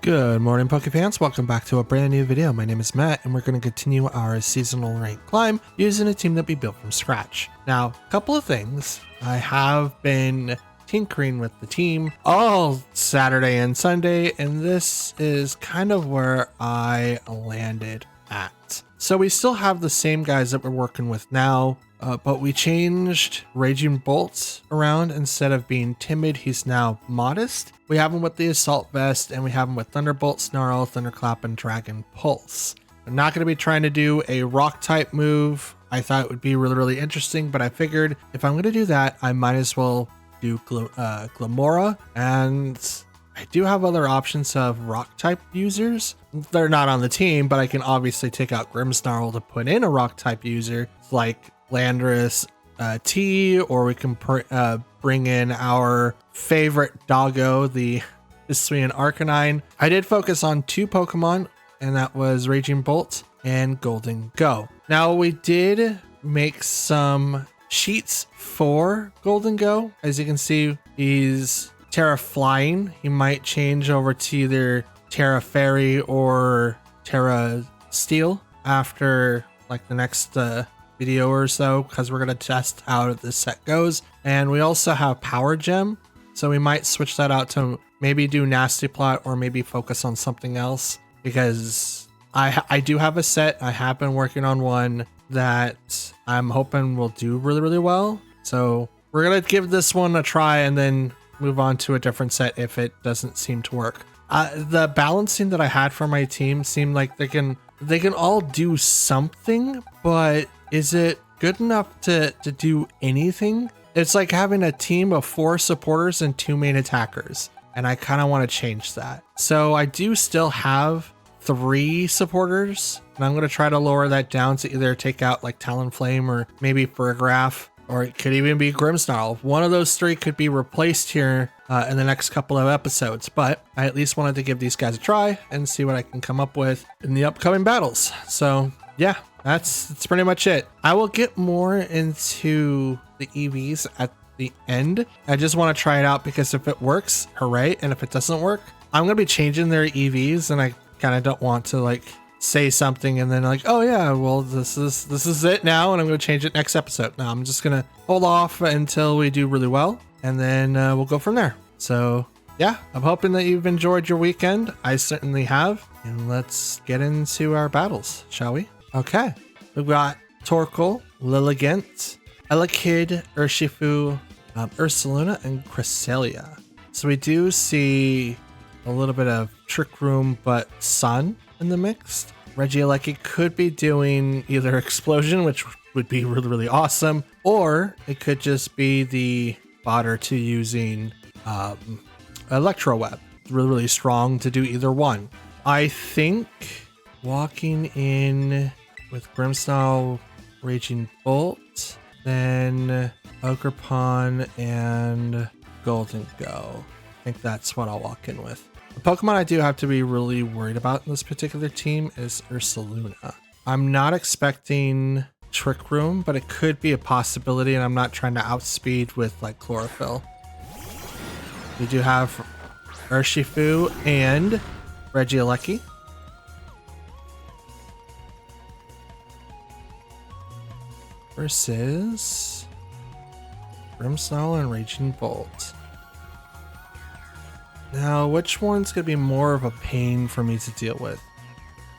Good morning, Pokefans. Welcome back to a brand new video. My name is Matt, and we're going to continue our seasonal rank climb using a team that we built from scratch. Now, a couple of things. I have been tinkering with the team all Saturday and Sunday, and this is kind of where I landed at. So we still have the same guys that we're working with now, but we changed Raging Bolt around. Instead of being timid, he's now modest. We have him with the Assault Vest, and we have him with Thunderbolt, Snarl, Thunderclap, and Dragon Pulse. I'm not going to be trying to do a rock type move. I thought it would be really interesting, but I figured if I'm going to do that, I might as well do Glamora, and I do have other options of rock type users. They're not on the team, but I can obviously take out Grimmsnarl to put in a rock type user like Landorus T, or we can bring in our favorite doggo, the Hisuian Arcanine. I did focus on two Pokemon, and that was Raging Bolt and Golden Go. Now we did make some sheets for Golden Go. As you can see, he's Terra Flying. He might change over to either Terra Fairy or Terra Steel after like the next video or so, because we're going to test how this set goes. And we also have Power Gem, so we might switch that out to maybe do Nasty Plot or maybe focus on something else, because I do have a set. I have been working on one that I'm hoping will do really well. So we're going to give this one a try and then move on to a different set if it doesn't seem to work. The balancing that I had for my team seemed like they can all do something, but is it good enough to do anything? It's like having a team of 4 supporters and 2 main attackers, and I kind of want to change that. So I do still have 3 supporters, and I'm going to try to lower that down to either take out like Talonflame or maybe Paragraph, or it could even be Grimmsnarl. One of those 3 could be replaced here in the next couple of episodes, but I at least wanted to give these guys a try and see what I can come up with in the upcoming battles. So yeah, that's pretty much it. I will get more into the EVs at the end. I just want to try it out because if it works, hooray. And if it doesn't work, I'm going to be changing their EVs, and I kind of don't want to like say something and then like, oh yeah, well this is it now and I'm going to change it next episode. No, I'm just going to hold off until we do really well, and then we'll go from there. So yeah, I'm hoping that you've enjoyed your weekend. I certainly have. And let's get into our battles, shall we? Okay, we've got Torkoal, Lilligant, Elekid, Urshifu, Ursaluna, and Cresselia. So we do see a little bit of Trick Room, but Sun in the mix. Regieleki could be doing either Explosion, which would be really awesome, or it could just be the bot or 2 using Electro Web. Really strong to do either one. I think walking in with Grimmsnarl, Raging Bolt, then Ogerpon, and Golden Go. I think that's what I'll walk in with. The Pokemon I do have to be really worried about in this particular team is Ursaluna. I'm not expecting Trick Room, but it could be a possibility, and I'm not trying to outspeed with like Chlorophyll. We do have Urshifu and Regieleki. Versus Grimmsnarl and Raging Bolt. Now, which one's going to be more of a pain for me to deal with?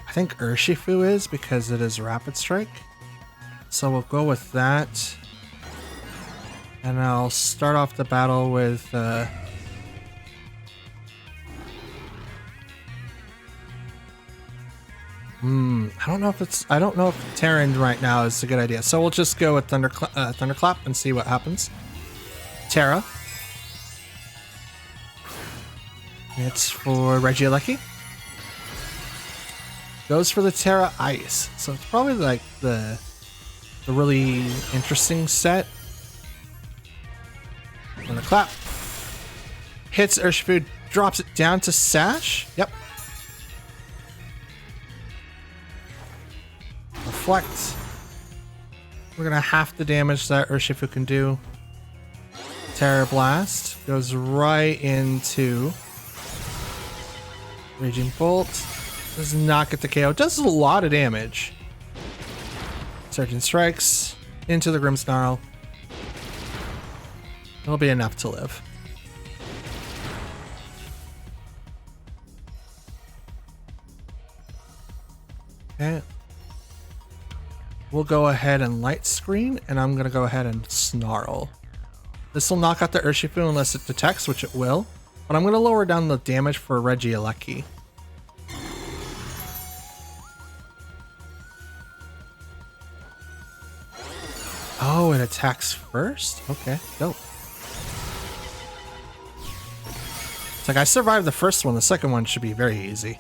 I think Urshifu is, because it is Rapid Strike. So we'll go with that. And I'll start off the battle with I don't know if Terran right now is a good idea. So we'll just go with Thunderclap and see what happens. Terra. It's for Regieleki. Goes for the Terra Ice. So it's probably like the really interesting set. Thunderclap. Hits Urshifu, drops it down to Sash. Yep. Reflect. We're gonna half the damage that Urshifu can do. Terra Blast goes right into Raging Bolt does not get the KO. It does a lot of damage. Surging Strikes into the Grimmsnarl. It'll be enough to live. Okay. We'll go ahead and Light Screen, and I'm going to go ahead and Snarl. This will knock out the Urshifu unless it detects, which it will. But I'm going to lower down the damage for Regieleki. Oh, it attacks first? Okay, dope. It's like I survived the first one. The second one should be very easy.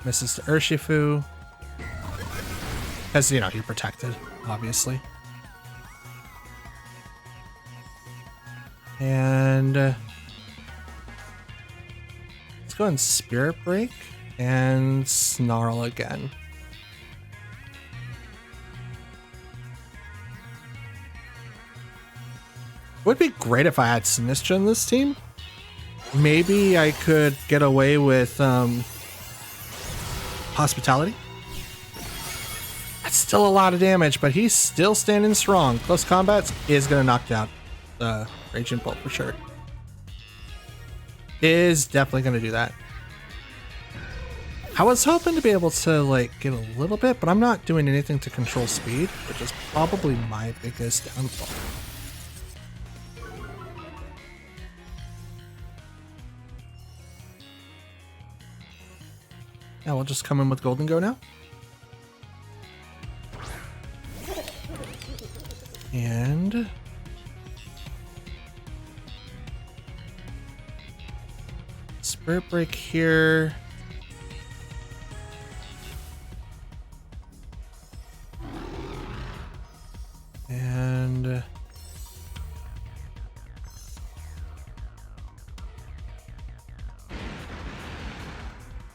Misses to Urshifu. Because, you know, you're protected, obviously. And let's go and Spirit Break and Snarl again. Would be great if I had Sinistra in this team. Maybe I could get away with Hospitality. That's still a lot of damage, but he's still standing strong. Close Combat is going to knock out the Raging Bolt for sure. Is definitely going to do that. I was hoping to be able to like get a little bit, but I'm not doing anything to control speed, which is probably my biggest downfall. Yeah, we'll just come in with Golden Go now. And Spirit Break here. And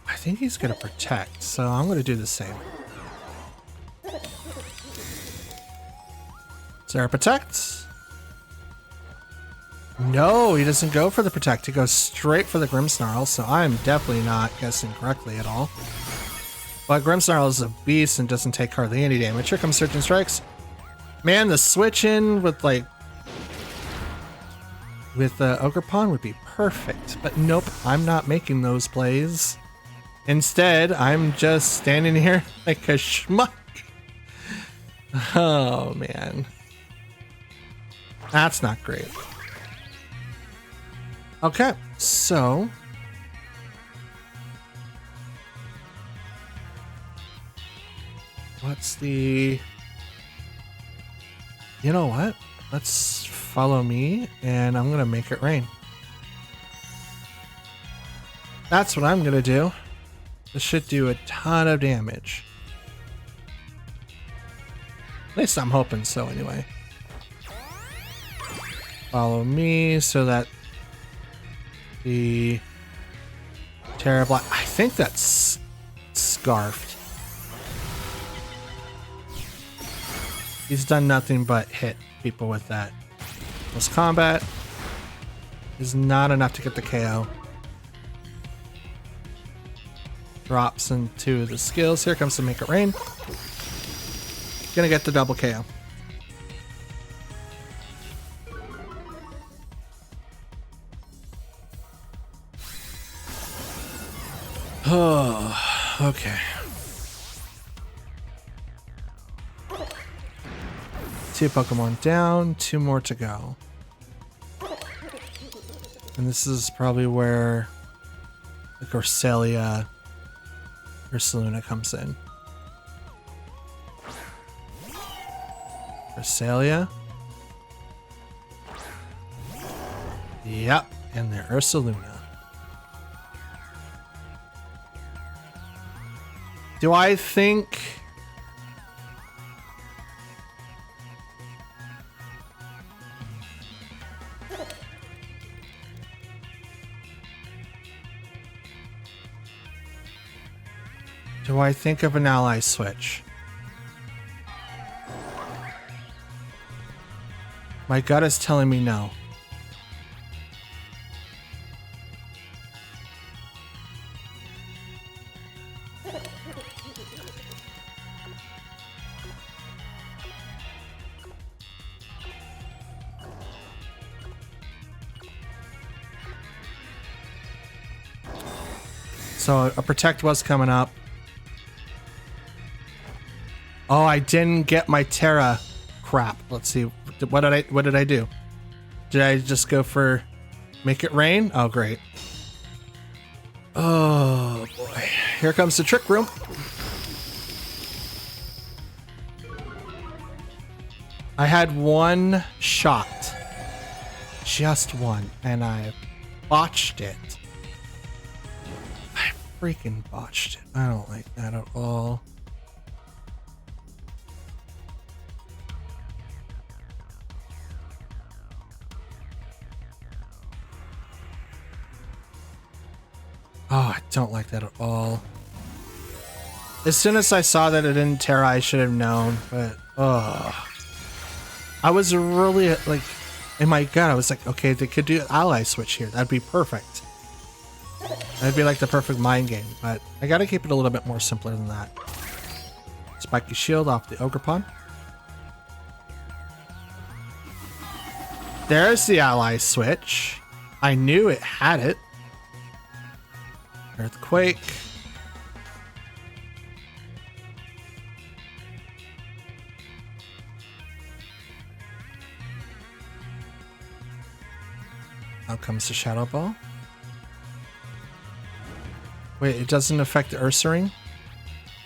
I think he's gonna protect, so I'm gonna do the same. Sarah protects. No, he doesn't go for the protect. He goes straight for the Grimmsnarl, so I'm definitely not guessing correctly at all. But Grimmsnarl is a beast and doesn't take hardly any damage. Here comes Surging Strikes. Man, the switch in with like Ogerpon would be perfect. But nope, I'm not making those plays. Instead, I'm just standing here like a schmuck. Oh, man. That's not great. Okay, so what's the... You know what? Let's follow me, and I'm gonna make it rain. That's what I'm gonna do. This should do a ton of damage. At least I'm hoping so, anyway. Follow me so that the terrible... I think that's Scarfed. He's done nothing but hit people with that. Close Combat is not enough to get the KO. Drops into the skills. Here comes to Make It Rain. Gonna get the double KO. Oh, okay. Two Pokemon down, two more to go. And this is probably where the Corsalia Ursaluna comes in. Corsalia. Yep, and they're Ursaluna. Do I think... Do I think of an ally switch? My gut is telling me no. So a protect was coming up. Oh, I didn't get my Terra. Crap. Let's see. What did I do? Did I just go for make it rain? Oh, great. Oh boy. Here comes the trick room. I had one shot. Just one. And I botched it. I freaking botched it. I don't like that at all. Oh, I don't like that at all. As soon as I saw that it didn't Terra, I should have known, but I was really like, in my gut, I was like, okay, they could do ally switch here. That'd be perfect. That'd be like the perfect mind game, but I gotta keep it a little bit more simpler than that. Spiky shield off the Ogerpon. There's the ally switch. I knew it had it. Earthquake. Out comes the Shadow Ball. Wait, it doesn't affect the Ursaring?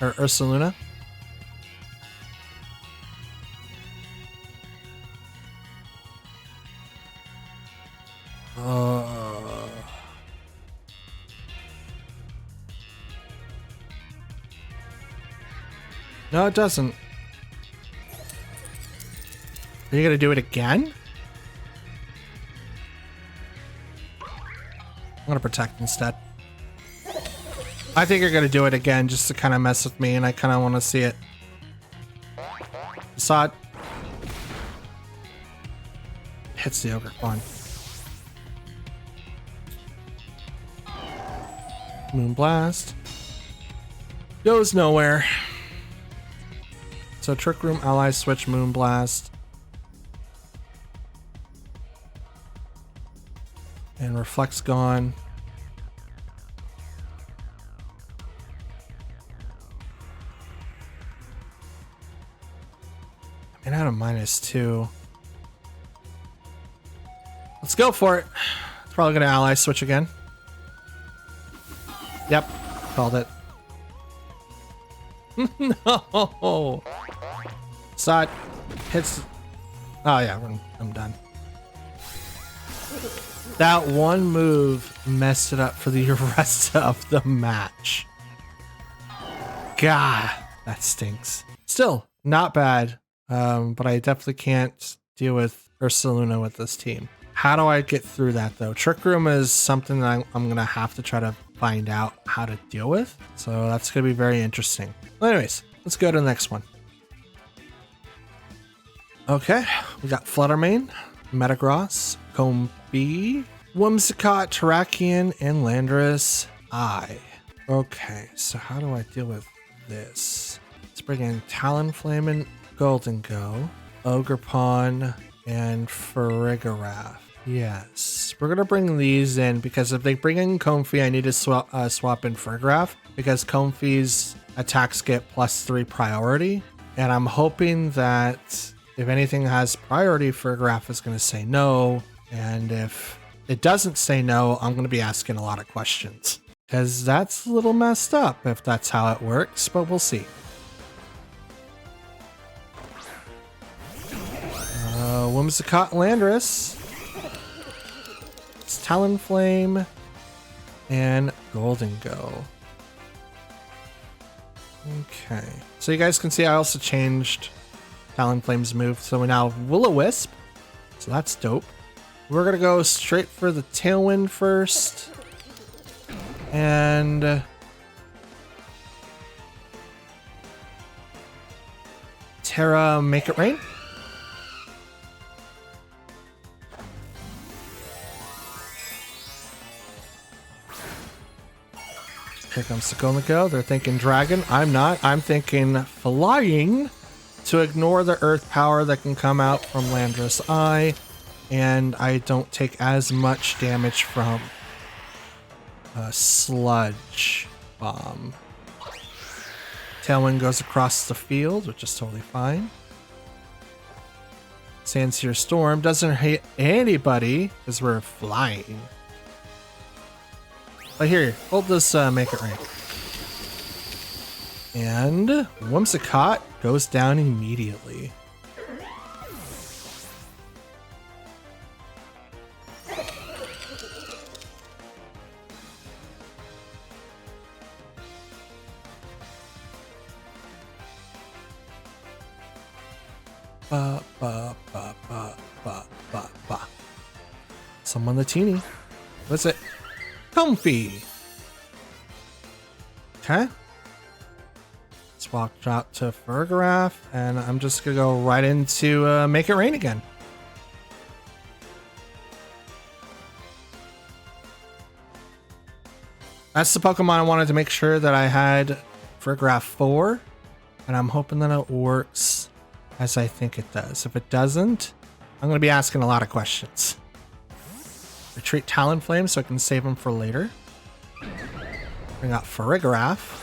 Or Ursaluna? No, it doesn't. Are you gonna do it again? I'm gonna protect instead. I think you're gonna do it again just to kind of mess with me, and I kind of want to see it. Saw it. Hits the ogre. Fine. Moonblast. Goes nowhere. So Trick Room, Ally Switch, Moonblast. And Reflect's gone. And out of -2. Let's go for it. It's probably gonna Ally Switch again. Yep, called it. No! Saw it. Hits. Oh yeah, I'm done. That one move messed it up for the rest of the match. God, that stinks. Still, not bad. But I definitely can't deal with Ursaluna with this team. How do I get through that though? Trick Room is something that I'm gonna have to try to find out how to deal with. So that's gonna be very interesting. Well, anyways, let's go to the next one. Okay, we got Fluttermane, Metagross, Comfey, Whimsicott, Terrakion, and Landorus I. Okay, so how do I deal with this? Let's bring in Talonflame and Golden Go, Ogerpon, and Farigiraf. Yes, we're gonna bring these in because if they bring in Comfey, I need to swap in Farigiraf because Comfey's attacks get +3 priority, and I'm hoping that if anything has priority, Farigiraf is gonna say no, and if it doesn't say no, I'm gonna be asking a lot of questions because that's a little messed up if that's how it works, but we'll see. Whimsicott, Landorus. It's Talonflame and Golden Go. Okay, so you guys can see I also changed Talonflame's move, so we now Will-O-Wisp, so that's dope. We're gonna go straight for the Tailwind first, and Terra Make It Rain. Here comes the Go. They're thinking dragon. I'm not. I'm thinking flying to ignore the earth power that can come out from Landorus Eye. And I don't take as much damage from Sludge Bomb. Tailwind goes across the field, which is totally fine. Sandsear Storm doesn't hit anybody because we're flying. But here, hold this Make It Rain. And Whimsicott goes down immediately. Ba, ba, ba, ba, ba, ba, ba. Summon the teeny. What's it? Comfy. Okay. Swap drop to Farigiraf, and I'm just gonna go right into Make It Rain again. That's the Pokemon I wanted to make sure that I had Farigiraf 4, and I'm hoping that it works as I think it does. If it doesn't, I'm gonna be asking a lot of questions. Retreat Talonflame so I can save them for later. Bring out Farigiraf.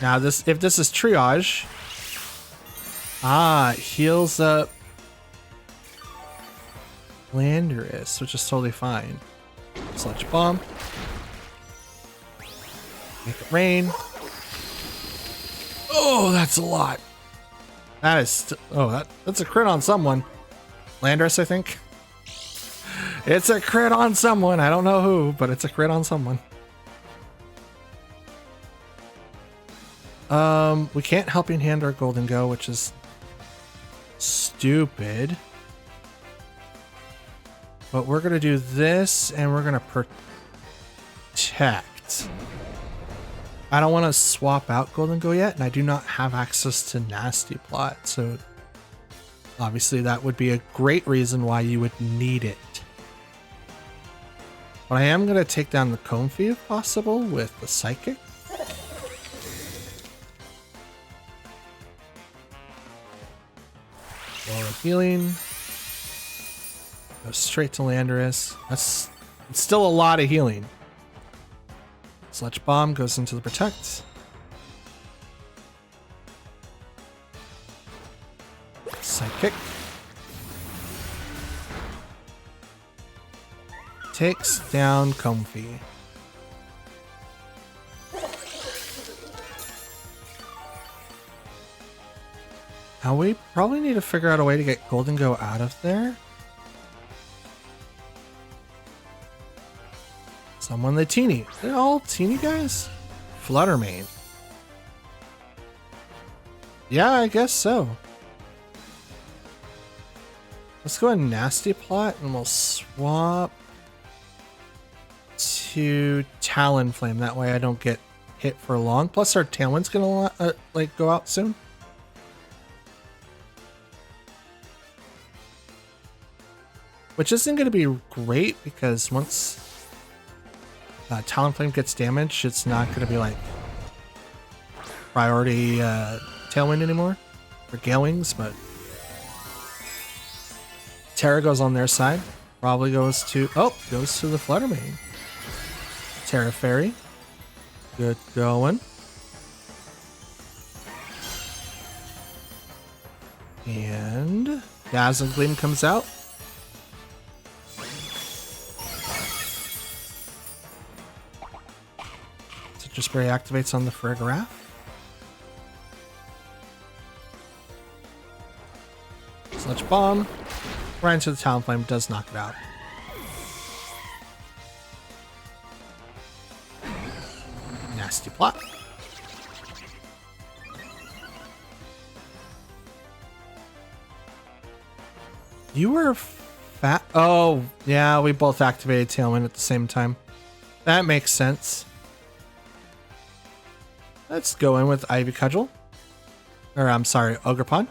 Now if this is triage, it heals up Landorus, which is totally fine. Sludge Bomb. Make It Rain. Oh, that's a lot. That is, that's a crit on someone. Landorus, I think. It's a crit on someone. I don't know who, but it's a crit on someone. We can't Helping Hand our Golden Go, which is stupid. But we're gonna do this, and we're gonna protect. I don't want to swap out Golden Go yet, and I do not have access to Nasty Plot, so obviously that would be a great reason why you would need it. But I am going to take down the Comfey if possible with the Psychic. Wall of Healing. Go straight to Landorus. It's still a lot of healing. Sludge Bomb goes into the Protect. Psychic. Takes down Comfey. Now we probably need to figure out a way to get Golden Go out of there. Someone the teeny. They're all teeny guys? Fluttermane. Yeah, I guess so. Let's go and Nasty Plot and we'll swap to Talonflame. That way I don't get hit for long. Plus our Tailwind's gonna go out soon. Which isn't gonna be great because once Talonflame gets damaged, it's not going to be like priority Tailwind anymore for Gale Wings, but Terra goes on their side. Probably goes to the Fluttermane. Terra Fairy. Good going. And Dazzling Gleam comes out. Spray activates on the Farigiraf. Sludge Bomb. Right into the Talonflame, does knock it out. Nasty Plot. You were fat. Oh, yeah, we both activated Tailwind at the same time. That makes sense. Let's go in with Ivy Cudgel. Or, I'm sorry, Ogerpon.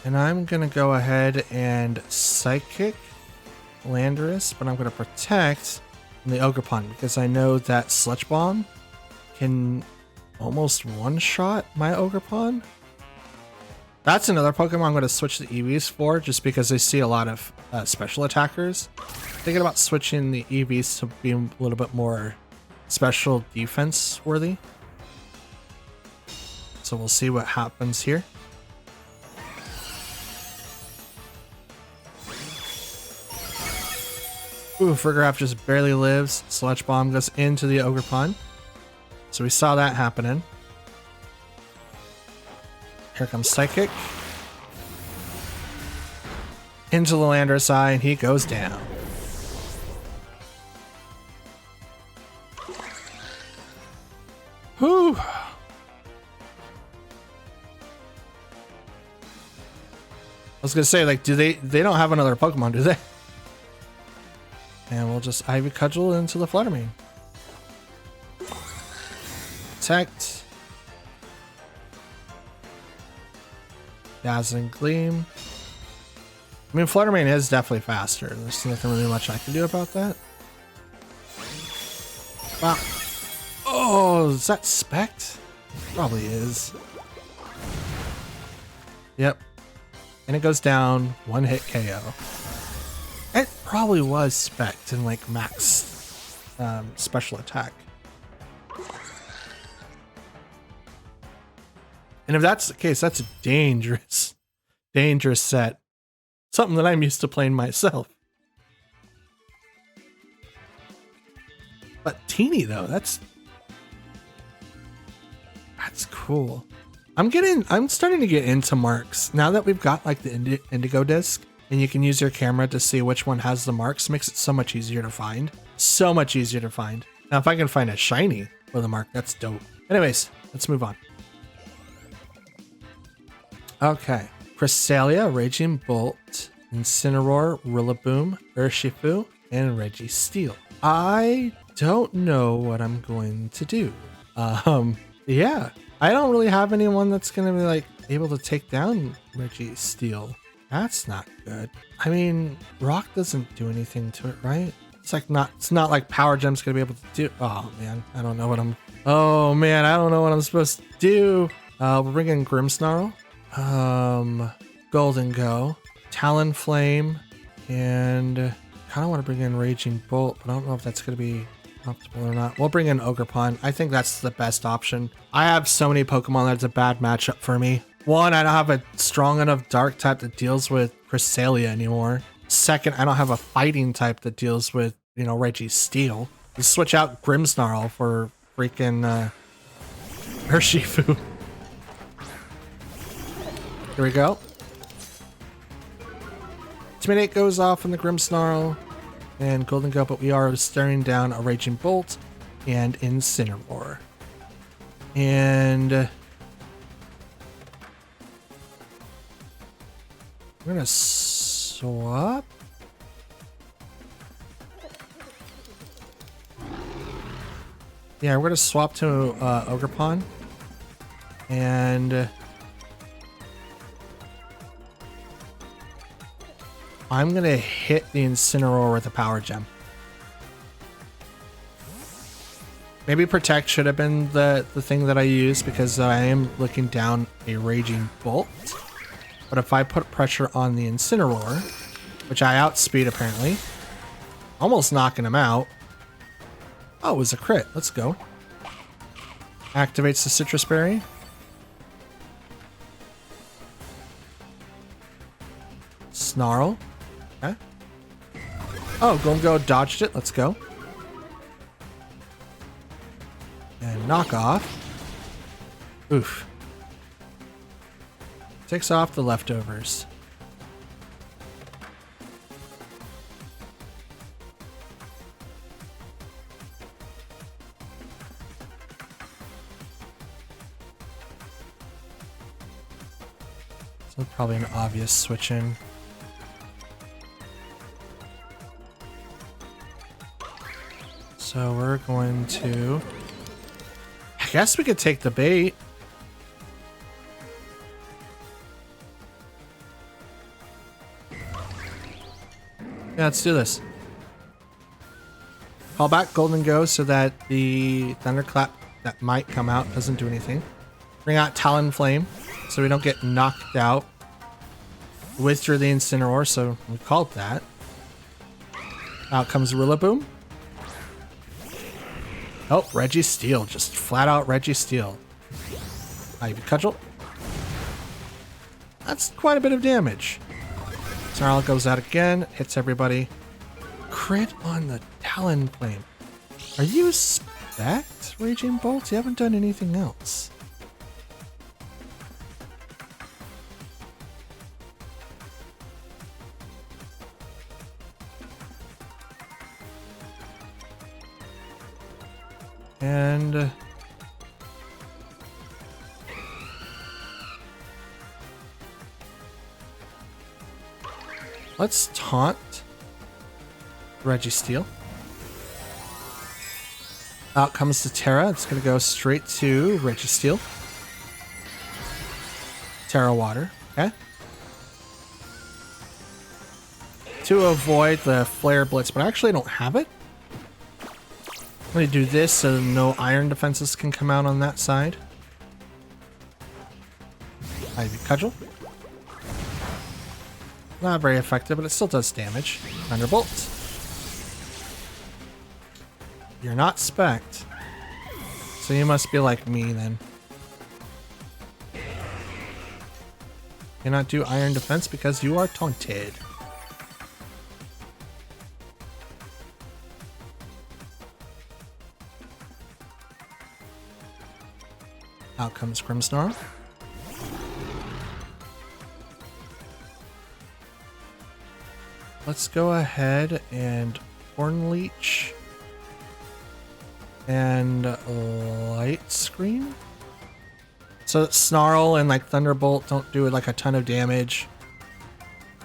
And I'm gonna go ahead and Psychic Landorus, but I'm gonna protect the Ogerpon because I know that Sludge Bomb can almost one-shot my Ogerpon. That's another Pokemon I'm going to switch the EVs for, just because I see a lot of special attackers. Thinking about switching the EVs to be a little bit more special defense worthy. So we'll see what happens here. Ooh, Fergraf just barely lives. Sludge Bomb goes into the Ogerpon. So we saw that happening. Here comes Psychic. Into the Landorus Eye, and he goes down. Whew. I was gonna say, like, do they don't have another Pokemon, do they? And we'll just Ivy Cudgel into the Fluttermane. Protect. Dazzling Gleam. I mean, Fluttermane is definitely faster. There's nothing really much I can do about that. Wow. Oh, is that Spect? Probably is. Yep. And it goes down. One hit KO. It probably was Spect in like max special attack. And if that's the case, that's a dangerous set. Something that I'm used to playing myself. But teeny though, that's cool. I'm starting to get into marks. Now that we've got like the indigo disc and you can use your camera to see which one has the marks, makes it so much easier to find. So much easier to find. Now if I can find a shiny with a mark, that's dope. Anyways, let's move on. Okay, Cresselia, Raging Bolt, Incineroar, Rillaboom, Urshifu, and Registeel. I don't know what I'm going to do. Yeah, I don't really have anyone that's gonna be like able to take down Registeel. That's not good. I mean, Rock doesn't do anything to it, right? It's not like Power Gem's gonna be able to do. Oh man, I don't know what I'm supposed to do. We're bringing Grimmsnarl. Golden Go, Talonflame, and kind of want to bring in Raging Bolt, but I don't know if that's going to be optimal or not. We'll bring in Ogerpon. I think that's the best option. I have so many Pokemon that's a bad matchup for me. One, I don't have a strong enough dark type that deals with Cresselia anymore. Second, I don't have a fighting type that deals with, Registeel. You switch out Grimmsnarl for freaking Urshifu. Here we go. Intimidate goes off on the Grimmsnarl and Golden Go, but we are staring down a Raging Bolt and Incineroar. And we're gonna swap. Yeah, we're gonna swap to Ogerpon. And I'm going to hit the Incineroar with a Power Gem. Maybe Protect should have been the thing that I used because I am looking down a Raging Bolt. But if I put pressure on the Incineroar, which I outspeed apparently, almost knocking him out. Oh, it was a crit. Let's go. Activates the Citrus Berry. Snarl. Okay. Oh, Golden Go dodged it. Let's go. And knock off. Oof. Takes off the leftovers. So probably an obvious switch in. So we're going to... I guess we could take the bait. Yeah, let's do this. Call back Golden Go so that the Thunderclap that might come out doesn't do anything. Bring out Talonflame so we don't get knocked out. Withdraw the Incineroar, so we called that. Out comes Rillaboom. Oh, Registeel. Just flat out Registeel. Ivy Cudgel. That's quite a bit of damage. Snarl goes out again, hits everybody. Crit on the Talonflame. Are you Spect, Raging Bolt? You haven't done anything else. And let's taunt Registeel. Out comes the Terra. It's going to go straight to Registeel. Terra Water. Okay. To avoid the Flare Blitz, but I actually don't have it. I'm going to do this so no iron defenses can come out on that side. Ivy Cudgel. Not very effective, but it still does damage. Thunderbolt. You're not Spect, so you must be like me then. Cannot do iron defense because you are taunted. Out comes Grimmsnarl. Let's go ahead and Horn Leech and Light Screen. So that Snarl and like Thunderbolt don't do like a ton of damage.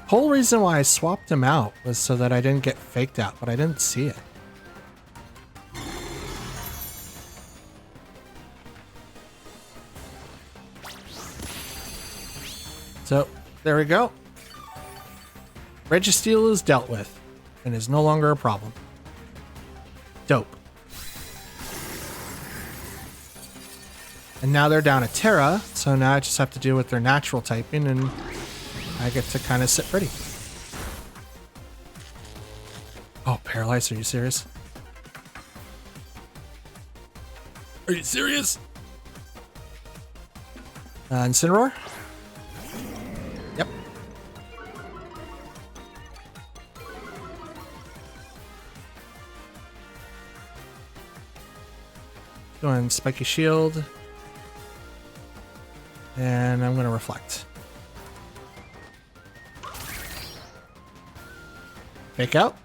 Whole reason why I swapped him out was so that I didn't get faked out, but I didn't see it. So there we go. Registeel is dealt with and is no longer a problem. Dope. And now they're down a Terra, so now I just have to deal with their natural typing and I get to kind of sit pretty. Oh, Paralyze, are you serious? Are you serious? Incineroar? Yep. Go on, Spiky Shield. And I'm going to Reflect. Fake out.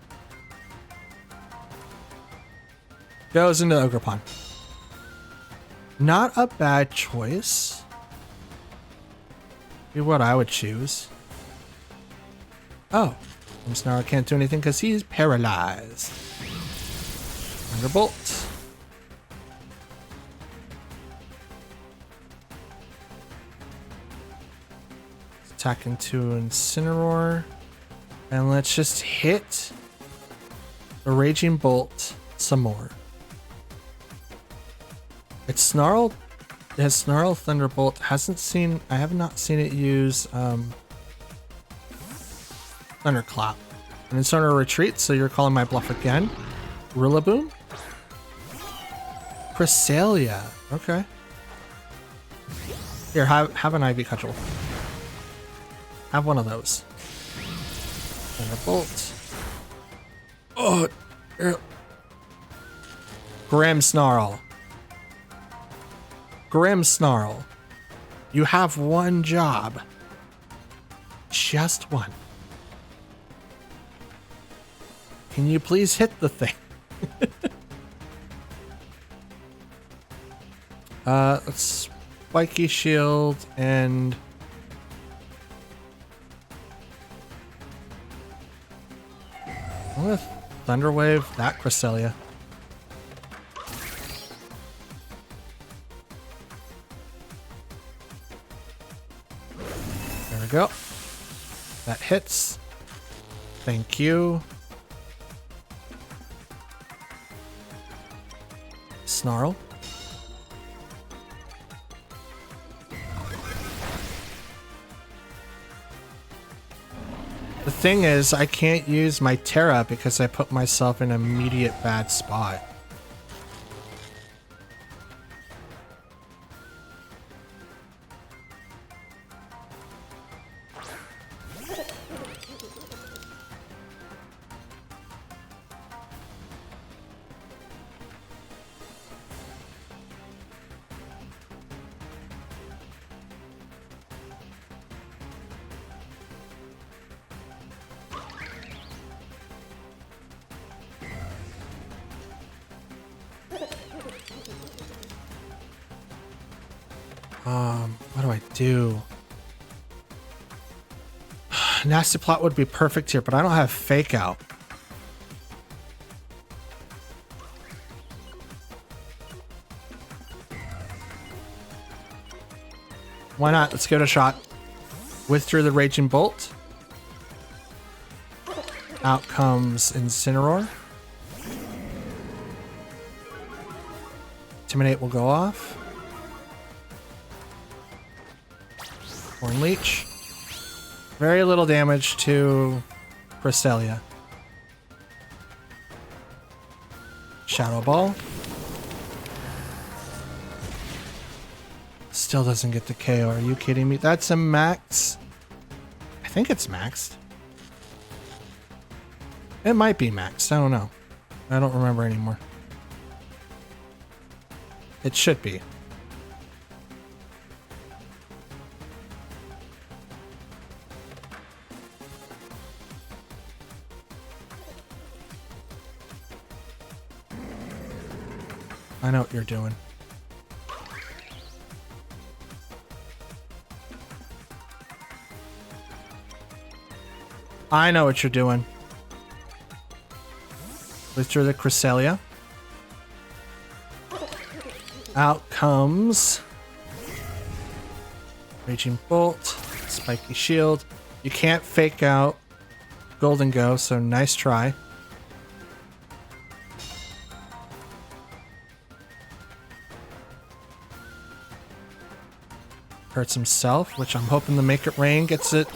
Goes into Ogerpon. Not a bad choice. Be what I would choose. Oh. Snarl can't do anything because he's paralyzed. Thunderbolt. Attack into Incineroar. And let's just hit the Raging Bolt some more. It's Snarl. It has Snarl Thunderbolt. I have not seen it use Thunderclap. And it's on a retreat, so you're calling my bluff again. Rillaboom. Cresselia. Okay. Here, have an Ivy Cudgel. Have one of those. Thunderbolt. Oh, Grimmsnarl. Grimmsnarl. You have one job. Just one. Can you please hit the thing? Let's Spiky Shield and I'm gonna Thunder Wave that Cresselia. There we go. That hits. Thank you. Snarl. The thing is, I can't use my Terra because I put myself in an immediate bad spot. What do I do? Nasty Plot would be perfect here, but I don't have Fake Out. Why not? Let's give it a shot. Withdrew the Raging Bolt. Out comes Incineroar. Intimidate will go off. Horn Leech. Very little damage to Cresselia. Shadow Ball. Still doesn't get the KO. Are you kidding me? That's a max. I think it's maxed. It might be maxed. I don't know. I don't remember anymore. It should be. I know what you're doing. I know what you're doing. Withdraw the Cresselia. Out comes Raging Bolt, Spiky Shield. You can't Fake Out Golden Go, so nice try. Hurts himself, which I'm hoping the Make It Rain gets it.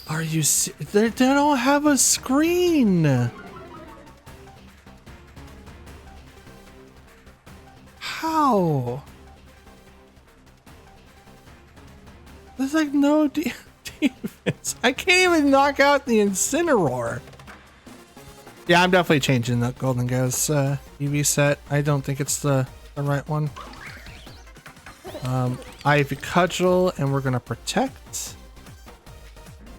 Are you they don't have a screen. How? There's like no defense. I can't even knock out the Incineroar. Yeah, I'm definitely changing the Golden Ghost EV set. I don't think it's the right one. Ivy Cudgel, and we're gonna protect.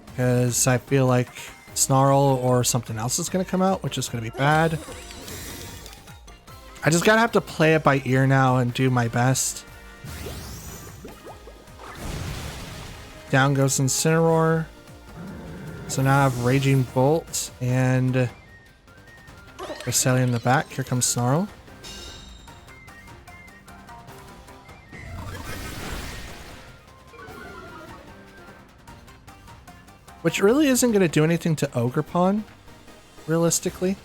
Because I feel like Snarl or something else is gonna come out, which is gonna be bad. I just gotta have to play it by ear now and do my best. Down goes Incineroar. So now I have Raging Bolt and Cresselia in the back. Here comes Snarl. Which really isn't going to do anything to Ogerpon, realistically.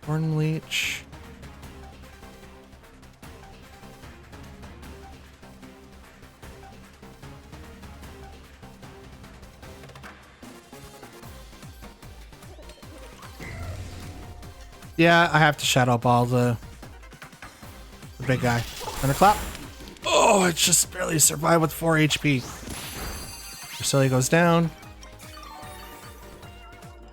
Horn Leech. Yeah, I have to Shadow Ball the big guy. Thunderclap. Oh, it just barely survived with 4 HP. Cresselia goes down.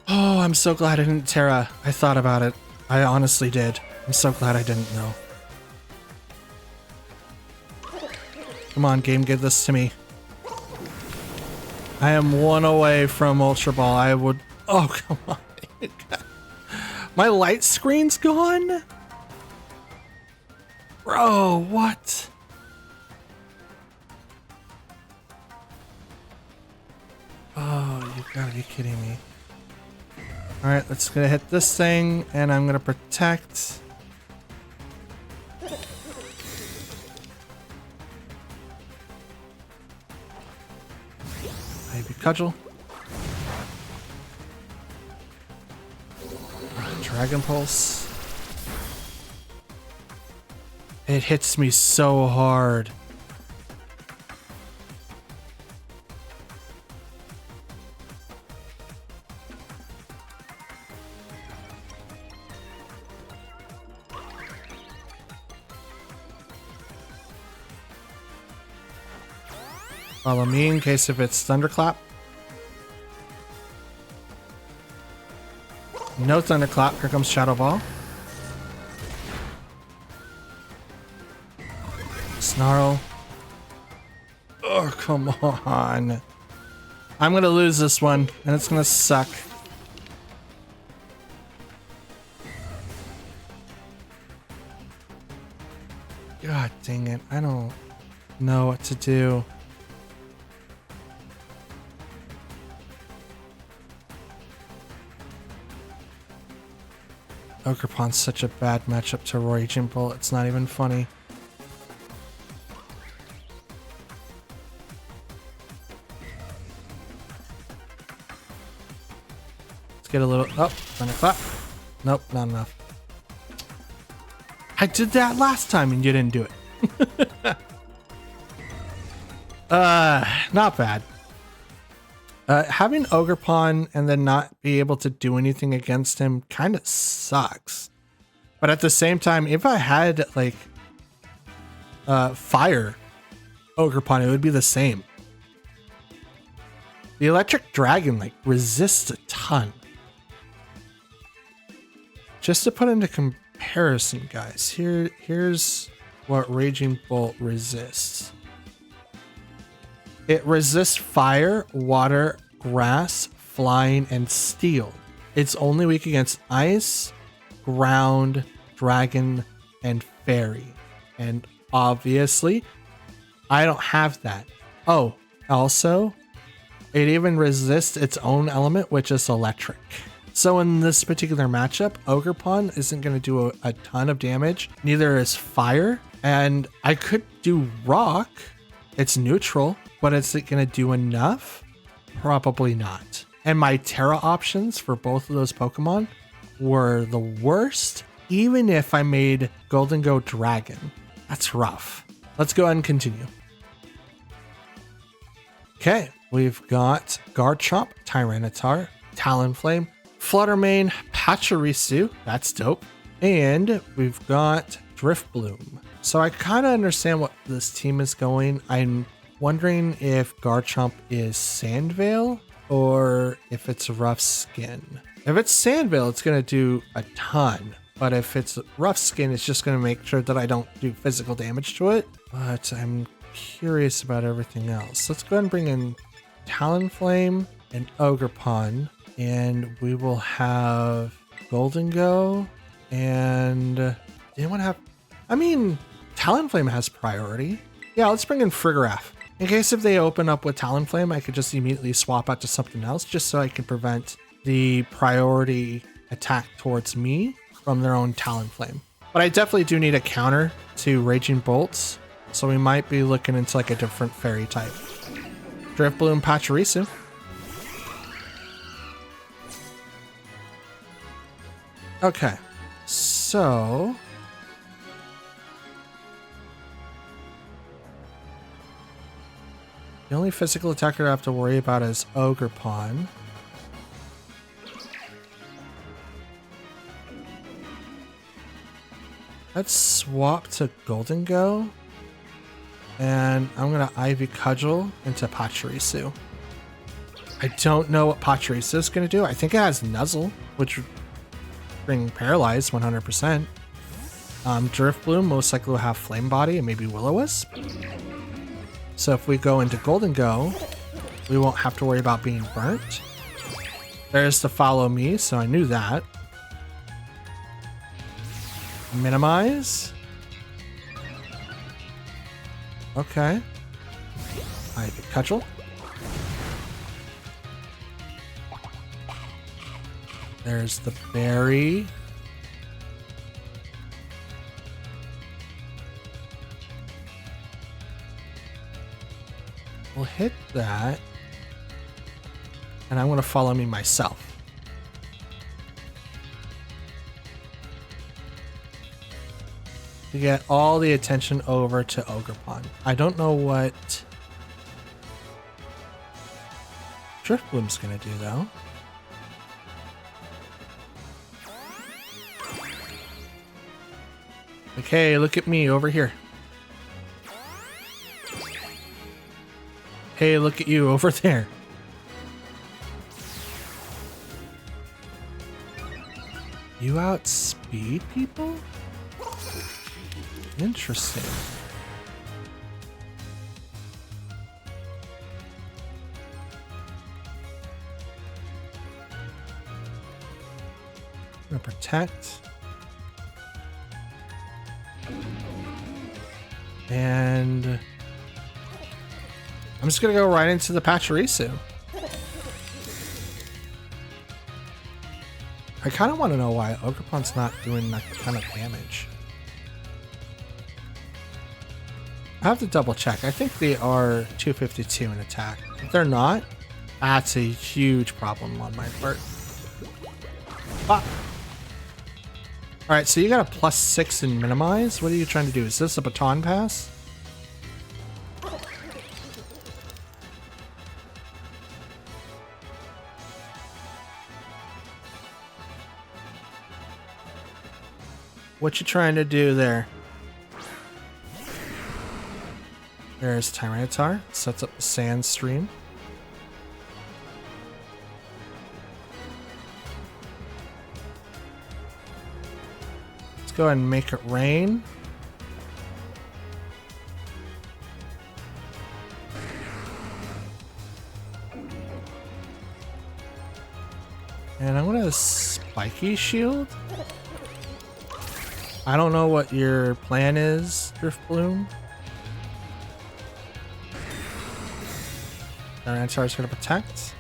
Oh, I'm so glad I didn't Terra. I thought about it. I honestly did. I'm so glad I didn't know. Come on, game, give this to me. I am 1 away from Ultra Ball. I would... Oh, come on. My light screen's gone? Bro, what? Oh, you gotta be kidding me. Alright, let's gonna hit this thing, and I'm gonna protect. Maybe Cudgel. Dragon Pulse. It hits me so hard. Follow me in case if it's Thunderclap. No Thunderclap. Here comes Shadow Ball. Snarl. Oh, come on. I'm going to lose this one, and it's going to suck. God dang it. I don't know what to do. Ogerpon's such a bad matchup to Raging Bolt. It's not even funny. Let's get a little... Oh, Thunderclap. Nope, not enough. I did that last time and you didn't do it. Not bad. Having Ogerpon and then not be able to do anything against him kind of sucks. But at the same time, if I had like Fire Ogerpon, it would be the same. The Electric Dragon like resists a ton. Just to put into comparison, guys, here's what Raging Bolt resists. It resists fire, water, grass, flying, and steel. It's only weak against ice, ground, dragon, and fairy. And obviously, I don't have that. Oh, also, it even resists its own element, which is electric. So in this particular matchup, Ogerpon isn't going to do a ton of damage. Neither is fire. And I could do rock. It's neutral. But is it going to do enough? Probably not. And my Terra options for both of those Pokemon were the worst, even if I made Golden Go Dragon. That's rough. Let's go ahead and continue. Okay, we've got Garchomp, Tyranitar, Talonflame, Fluttermane, Pachirisu. That's dope. And we've got Driftbloom. So I kind of understand what this team is going. I'm wondering if Garchomp is Sandvale or if it's Rough Skin. If it's Sandvale, it's going to do a ton. But if it's Rough Skin, it's just going to make sure that I don't do physical damage to it. But I'm curious about everything else. Let's go ahead and bring in Talonflame and Ogerpon. And we will have Golden Go. And anyone have... I mean, Talonflame has priority. Yeah, let's bring in Frigoraph. In case if they open up with Talonflame, I could just immediately swap out to something else just so I can prevent the priority attack towards me from their own Talonflame. But I definitely do need a counter to Raging Bolts, so we might be looking into like a different fairy type. Driftbloom, Pachirisu. Okay, so... the only physical attacker I have to worry about is Ogerpon. Let's swap to Golden Go. And I'm going to Ivy Cudgel into Pachirisu. I don't know what Pachirisu is going to do. I think it has Nuzzle, which would bring Paralyze 100%. Driftbloom most likely will have Flame Body and maybe Will-O-Wisp. So if we go into Golden Go, we won't have to worry about being burnt. There's the Follow Me, so I knew that. Minimize. Okay. Ivy Cudgel. There's the Berry. We'll hit that. And I'm going to Follow Me myself. to get all the attention over to Ogerpon. I don't know what Driftbloom's gonna do though. Okay, look at me over here. Hey, look at you over there. You outspeed people? Interesting. I'm gonna protect. And I'm just gonna go right into the Pachirisu. I kind of want to know why Ogerpon's not doing that kind of damage. I have to double check. I think they are 252 in attack. If they're not, that's a huge problem on my part. Ah. Alright, so you got a +6 in minimize. What are you trying to do? Is this a baton pass? What you trying to do there? There's Tyranitar. Sets up the sand stream. Let's go ahead and make it rain. And I'm gonna spiky shield. I don't know what your plan is, Driftbloom. Tyranitar's gonna protect.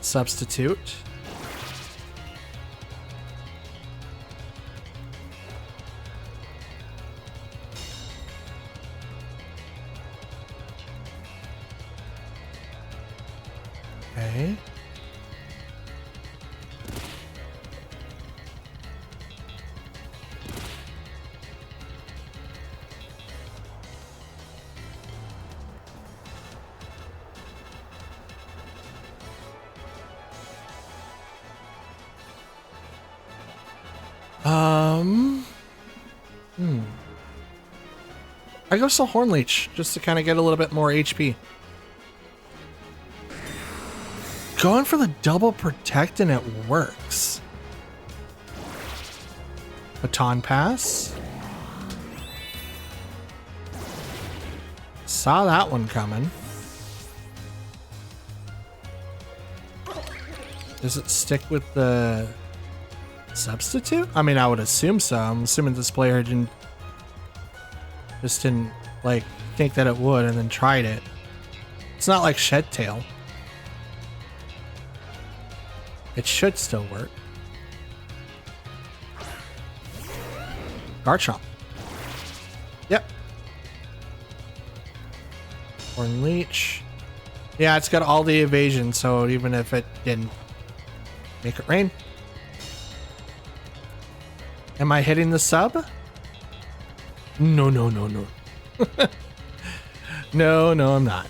Substitute. Okay. I go still Horn Leech just to kind of get a little bit more HP. Going for the double protect and it works. Baton pass. Saw that one coming. Does it stick with the substitute? I mean, I would assume so. I'm assuming this player didn't like think that it would and then tried it. It's not like Shed Tail. It should still work. Garchomp. Yep. Horn Leech. Yeah, it's got all the evasion, so even if it didn't, make it rain. Am I hitting the sub? No, no, no, no. No, I'm not.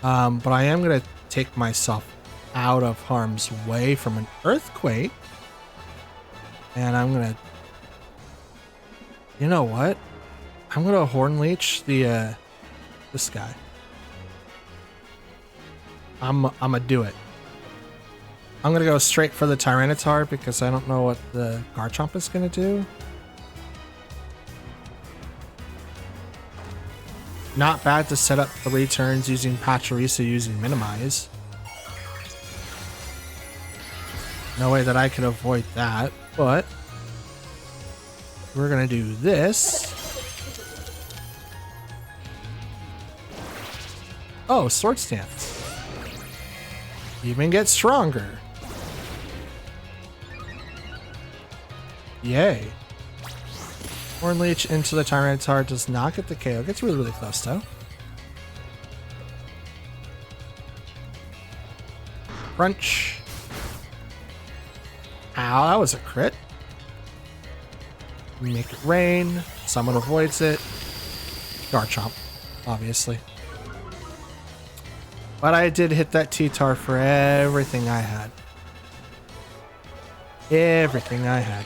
But I am gonna take myself out of harm's way from an earthquake. And I'm gonna... You know what? I'm gonna Horn Leech the, this guy. I'm gonna do it. I'm gonna go straight for the Tyranitar because I don't know what the Garchomp is gonna do. Not bad to set up 3 turns using Pachirisu using Minimize. No way that I could avoid that, but we're gonna do this. Oh, Sword Stance. Even get stronger. Yay. Horn Leech into the Tyranitar does not get the KO. Gets really, really close though. Crunch. Ow, that was a crit. Make it rain. Someone avoids it. Garchomp, obviously. But I did hit that T-Tar for everything I had. Everything I had.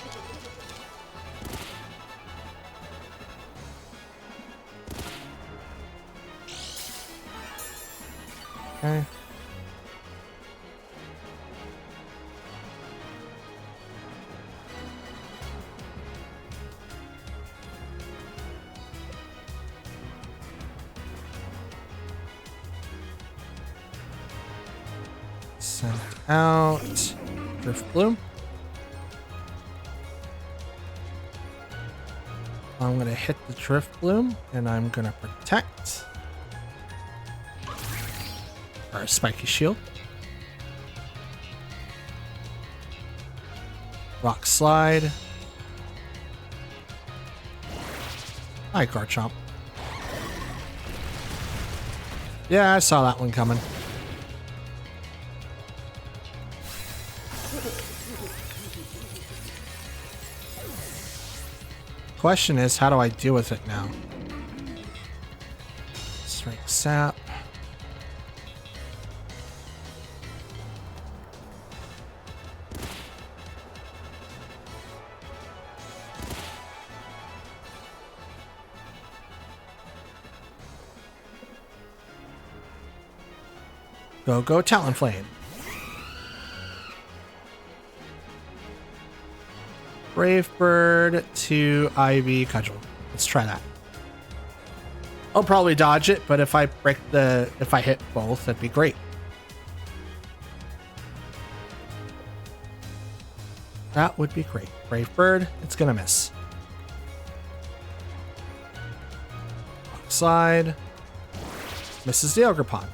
Okay. Send out Drift Bloom. I'm going to hit the Drift Bloom and I'm going to protect. Or a Spiky Shield. Rock Slide. Hi, Garchomp. Yeah, I saw that one coming. Question is, how do I deal with it now? Strike Sap. Go Talonflame. Brave Bird to Ivy Cudgel. Let's try that. I'll probably dodge it, but if I hit both, that'd be great. That would be great. Brave Bird, it's gonna miss. Rock Slide. Misses the Ogerpon.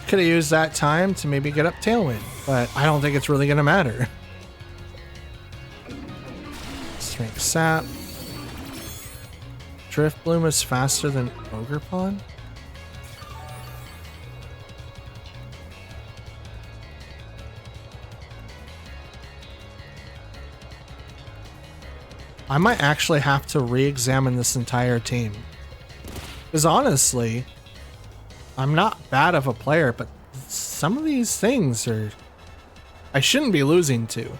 Could have used that time to maybe get up Tailwind, but I don't think it's really going to matter. Strength Sap. Drift Bloom is faster than Ogerpon? I might actually have to re-examine this entire team. Because honestly, I'm not bad of a player, but some of these things are... I shouldn't be losing to.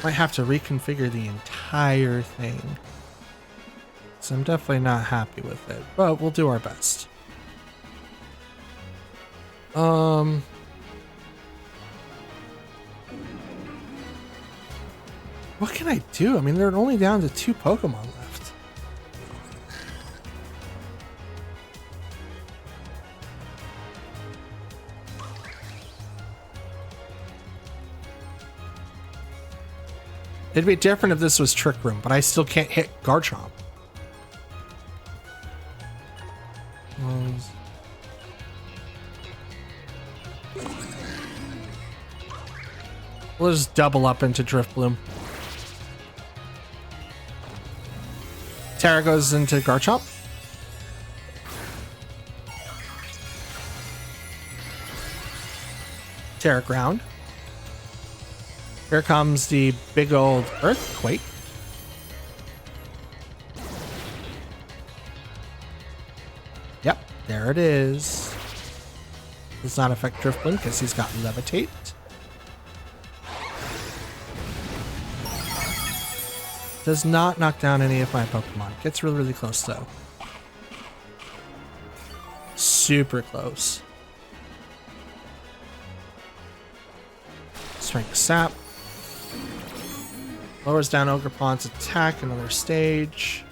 Might have to reconfigure the entire thing. So I'm definitely not happy with it, but we'll do our best. What can I do? I mean, they're only down to 2 Pokemon left. It'd be different if this was Trick Room, but I still can't hit Garchomp. We'll just double up into Drift Bloom. Terra goes into Garchomp. Terra Ground. Here comes the big old Earthquake. Yep, there it is. Does not affect Drift Bloom because he's got Levitate. Does not knock down any of my Pokemon. Gets really, really close though. Super close. Strength Sap. Lowers down Ogerpon's attack another stage.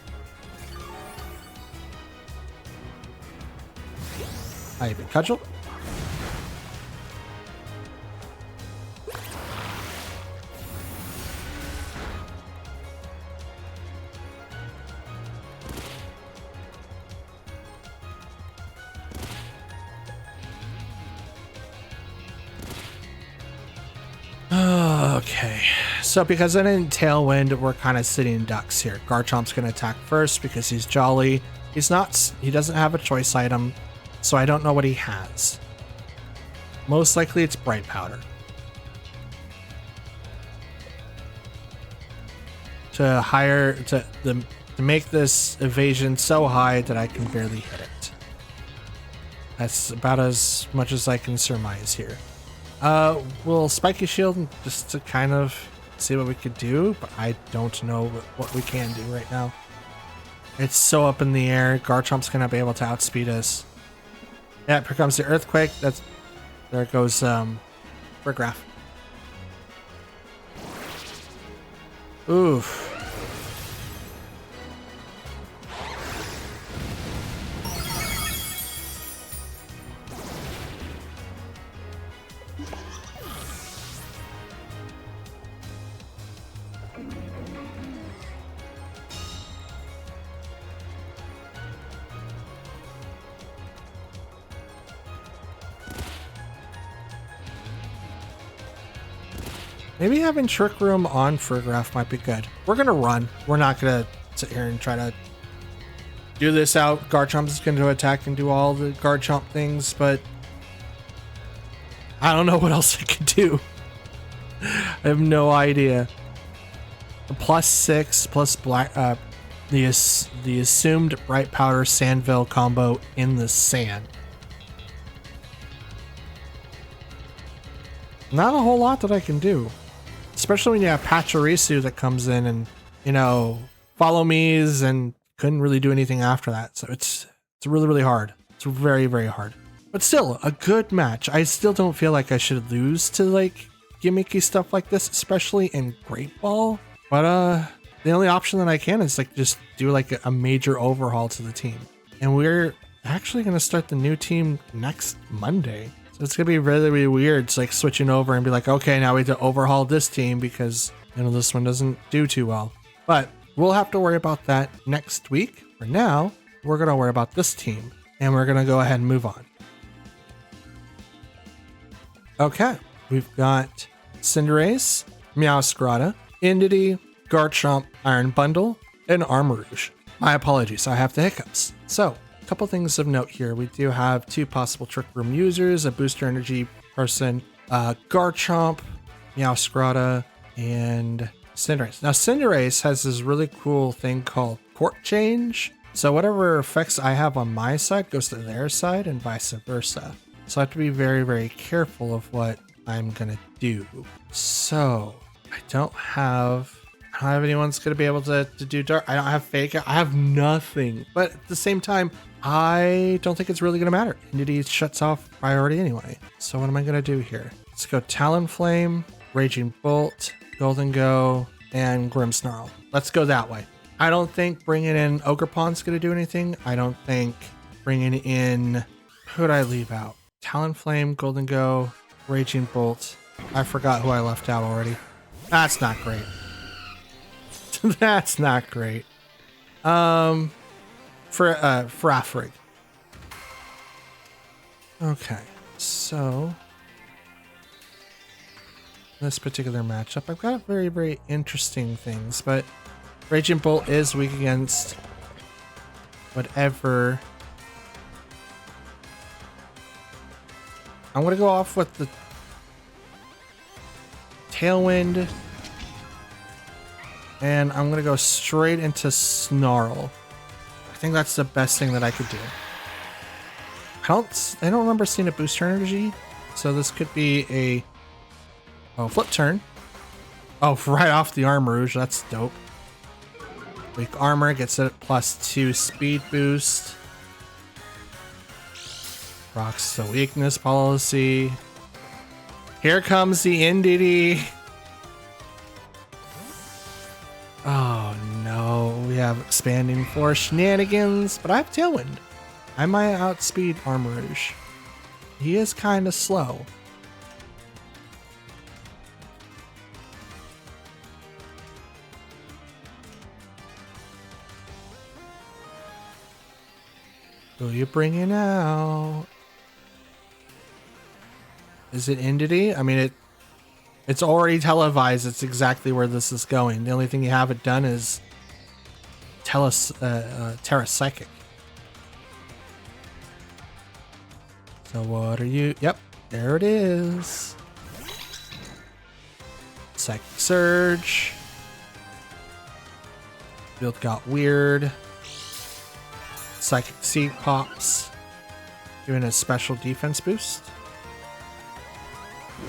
Ivy Cudgel. Okay, so because I didn't Tailwind, we're kind of sitting ducks here. Garchomp's going to attack first because he's jolly. He doesn't have a choice item, so I don't know what he has. Most likely it's bright powder. To make this evasion so high that I can barely hit it. That's about as much as I can surmise here. We'll spiky shield just to kind of see what we could do, but I don't know what we can do right now. It's so up in the air. Garchomp's gonna be able to outspeed us. Yeah, here comes the earthquake. There goes Brigraph. Oof. Maybe having Trick Room on Brigraph might be good. We're gonna run. We're not gonna sit here and try to do this out. Garchomp is going to attack and do all the Garchomp things, but I don't know what else I could do. I have no idea. The +6 plus black, the assumed Bright Powder Sandville combo in the sand. Not a whole lot that I can do. Especially when you have Pachirisu that comes in and, you know, follow me's and couldn't really do anything after that. So it's really, really hard. It's very, very hard. But still, a good match. I still don't feel like I should lose to like gimmicky stuff like this, especially in Great Ball. But the only option that I can is like just do like a major overhaul to the team. And we're actually going to start the new team next Monday. So it's gonna be really, really weird. It's like switching over and be like, okay, now we have to overhaul this team because, you know, this one doesn't do too well. But we'll have to worry about that next week. For now, we're gonna worry about this team and we're gonna go ahead and move on. Okay, we've got Cinderace, Meowscarada, Indeedee, Garchomp, Iron Bundle, and Armarouge. My apologies, I have the hiccups. So, couple things of note here. We do have 2 possible Trick Room users, a Booster Energy person, Garchomp, Meowscarada, and Cinderace. Now Cinderace has this really cool thing called Court Change. So whatever effects I have on my side goes to their side and vice versa. So I have to be very, very careful of what I'm gonna do. So I don't have anyone's gonna be able to do dark. I don't have fake. I have nothing. But at the same time, I don't think it's really gonna matter. Indeedee shuts off priority anyway. So what am I gonna do here? Let's go Talonflame, Raging Bolt, Golden Go, and Grimmsnarl. Let's go that way. I don't think bringing in Ogerpon's gonna do anything. I don't think bringing in, who would I leave out? Talonflame, Golden Go, Raging Bolt. I forgot who I left out already. That's not great. That's not great. Frafrig. Okay, so this particular matchup, I've got very, very interesting things, but Raging Bolt is weak against whatever. I'm gonna go off with the Tailwind. And I'm gonna go straight into Snarl. I think that's the best thing that I could do. I don't remember seeing a booster energy, so this could be a flip turn. Oh, right off the Armarouge, that's dope. Weak armor gets it +2 speed boost. Rocks the weakness policy. Here comes the Indeedee. Oh no, we have expanding force shenanigans, but I have Tailwind. I might outspeed Armarouge. He is kind of slow. Who you bringing out? Is it Indeedee? I mean, it's already televised. It's exactly where this is going. The only thing you haven't done is Terra Psychic. So what are you? Yep, there it is. Psychic Surge. Field got weird. Psychic Seed pops. Doing a special defense boost.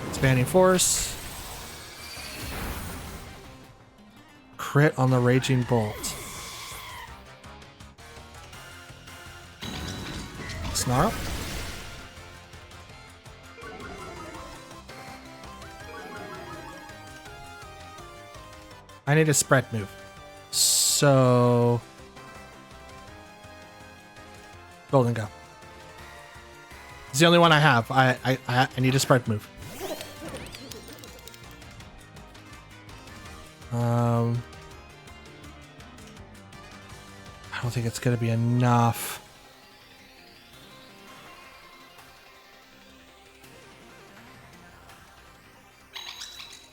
Expanding Force. Crit on the Raging Bolt. Snarl. I need a spread move. So Golden Go. It's the only one I have. I need a spread move. I don't think it's gonna be enough.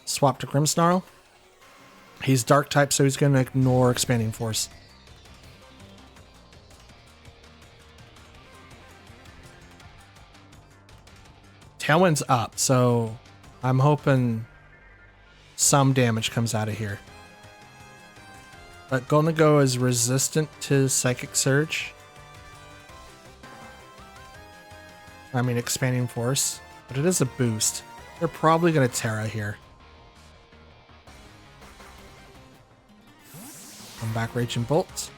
Swap to Grimmsnarl. He's dark type, so he's gonna ignore Expanding Force. Tailwind's up, so I'm hoping some damage comes out of here. But Golden Go is resistant to Psychic Surge. I mean, Expanding Force. But it is a boost. They're probably going to Terra here. Come back, Raging Bolt.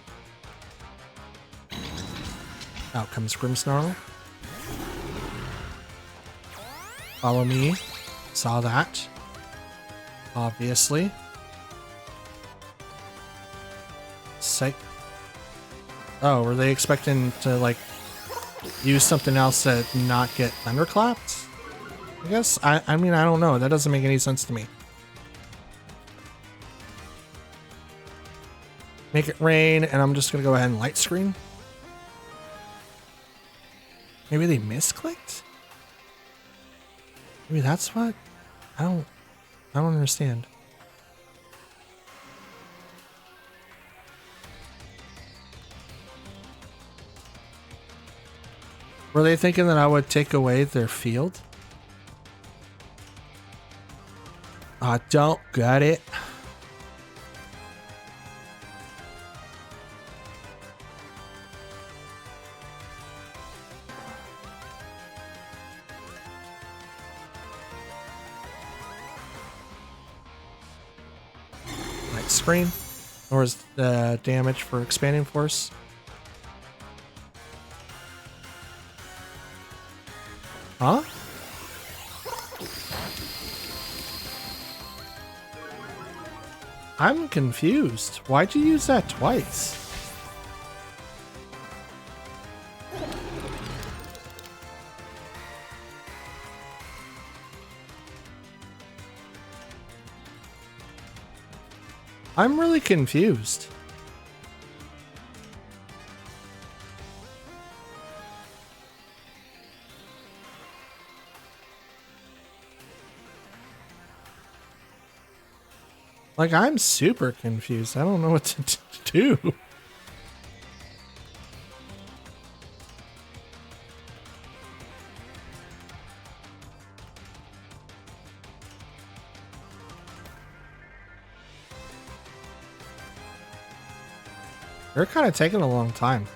Out comes Grimmsnarl. Follow me. Saw that. Obviously. Oh, were they expecting to, like, use something else to not get thunderclapped? I guess. I mean, I don't know. That doesn't make any sense to me. Make it rain, and I'm just going to go ahead and light screen. Maybe they misclicked? Maybe that's what? I don't understand. Were they thinking that I would take away their field? I don't get it. Light screen. Or is the damage for Expanding Force? Huh? I'm confused. Why'd you use that twice? I'm really confused. Like, I'm super confused. I don't know what to do. They're kind of taking a long time.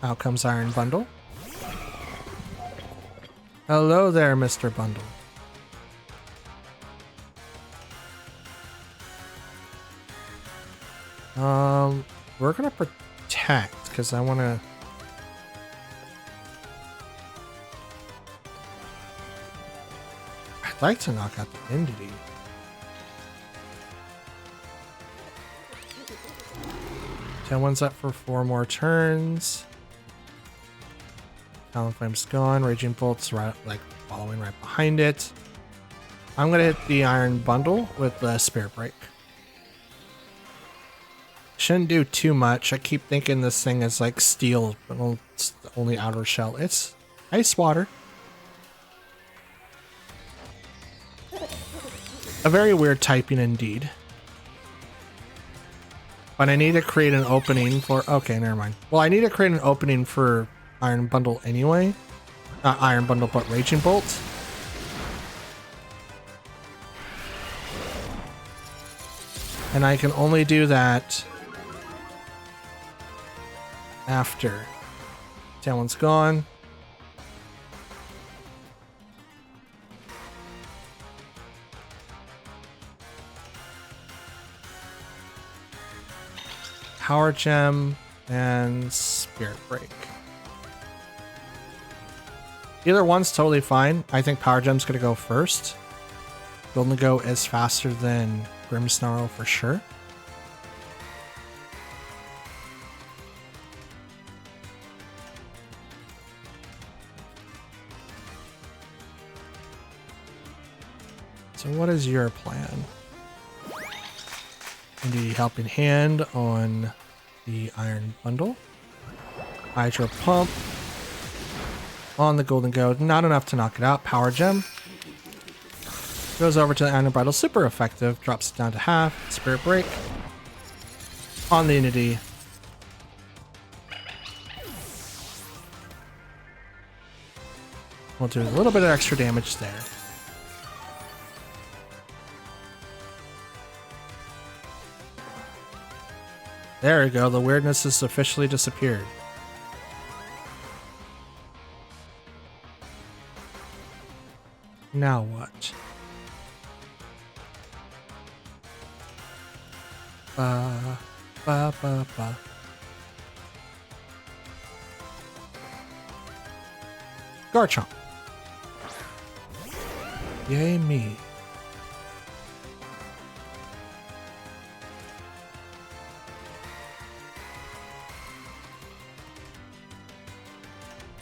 Out comes Iron Bundle. Hello there, Mr. Bundle. We're gonna protect because I want to. I'd like to knock out the entity. Tailwind's up for 4 more turns. Talonflame's gone. Raging Bolt's right, like following right behind it. I'm gonna hit the Iron Bundle with the Spirit Break. Shouldn't do too much. I keep thinking this thing is like steel, but it's the only outer shell. It's ice water. A very weird typing indeed. But I need to create an opening for... Okay, never mind. Well, I need to create an opening for Iron Bundle anyway. Not Iron Bundle, but Raging Bolt. And I can only do that after that one's gone. Power Gem and Spirit Break. Either one's totally fine. I think Power Gem's gonna go first. Golden Go is faster than Grimmsnarl for sure. So what is your plan? The Helping Hand on the Iron Bundle. Hydro Pump on the Golden Go. Not enough to knock it out. Power Gem. Goes over to the Iron Bridle. Super effective. Drops it down to half. Spirit Break on the Unity. We'll do a little bit of extra damage there. There we go, the weirdness has officially disappeared. Now what? Garchomp. Yay me.